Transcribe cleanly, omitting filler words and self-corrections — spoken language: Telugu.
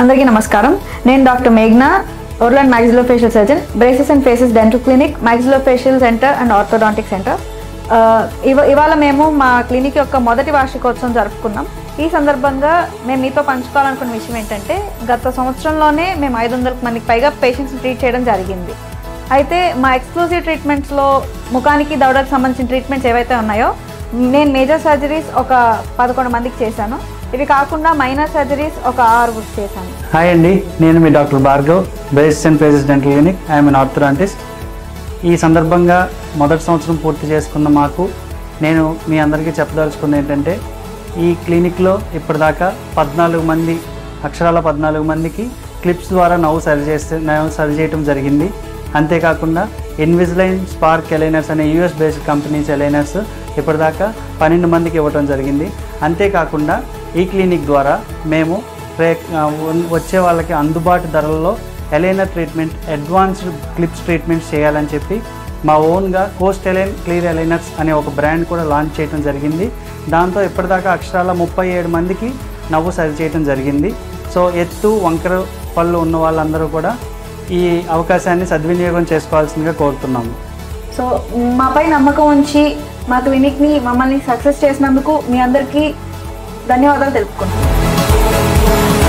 అందరికీ నమస్కారం. నేను డాక్టర్ మేఘ్నా, oral and maxillofacial surgeon, braces and faces dental clinic, maxillofacial centre and orthodontic centre. ఇవాళ మేము మా క్లినిక్ యొక్క మొదటి వార్షికోత్సవం జరుపుకున్నాం. ఈ సందర్భంగా మేము మీతో పంచుకోవాలనుకున్న విషయం ఏంటంటే, గత సంవత్సరంలోనే మేము 500 మందికి పైగా పేషెంట్స్ని ట్రీట్ చేయడం జరిగింది. అయితే మా ఎక్స్క్లూజివ్ ట్రీట్మెంట్స్లో ముఖానికి దవడకు సంబంధించిన ట్రీట్మెంట్స్ ఏవైతే ఉన్నాయో, నేను మేజర్ సర్జరీస్ ఒక 11 మందికి చేశాను. ఇవి కాకుండా మైనర్ సర్జరీస్ ఒక 6 చేశాను. హాయ్ అండి, నేను మీ doctor Bhargav, braces and faces dental clinic. I'm an orthodontist. ఈ సందర్భంగా మొదటి సంవత్సరం పూర్తి చేసుకున్న మాకు నేను మీ అందరికీ చెప్పదలుచుకుంది ఏంటంటే, ఈ క్లినిక్లో ఇప్పటిదాకా 14 మంది, అక్షరాల 14 మందికి క్లిప్స్ ద్వారా నవ్వు సరి చేయడం జరిగింది. అంతేకాకుండా ఇన్విజిలైన్, స్పార్క్ ఎలైనర్స్ అనే యూఎస్ బేస్డ్ కంపెనీస్ ఎలైనర్స్ ఇప్పటిదాకా 12 మందికి ఇవ్వడం జరిగింది. అంతేకాకుండా ఈ క్లినిక్ ద్వారా మేము వచ్చే వాళ్ళకి అందుబాటు ధరల్లో aligner treatment, advanced clips treatments చేయాలని చెప్పి మా ఓన్గా కోస్ట్ ఎలైన్ క్లియర్ ఎలైనర్స్ అనే ఒక బ్రాండ్ కూడా లాంచ్ చేయడం జరిగింది. దాంతో ఇప్పటిదాకా అక్షరాల 37 మందికి నవ్వు సరి చేయడం జరిగింది. సో ఎత్తు, వంకర పళ్ళు ఉన్న వాళ్ళందరూ కూడా ఈ అవకాశాన్ని సద్వినియోగం చేసుకోవాల్సిందిగా కోరుతున్నాము. సో మాపై నమ్మకం ఉంచి మా క్లినిక్ని, మమ్మల్ని సక్సెస్ చేసినందుకు మీ అందరికీ ధన్యవాదాలు తెలుపుకుంటున్నాను.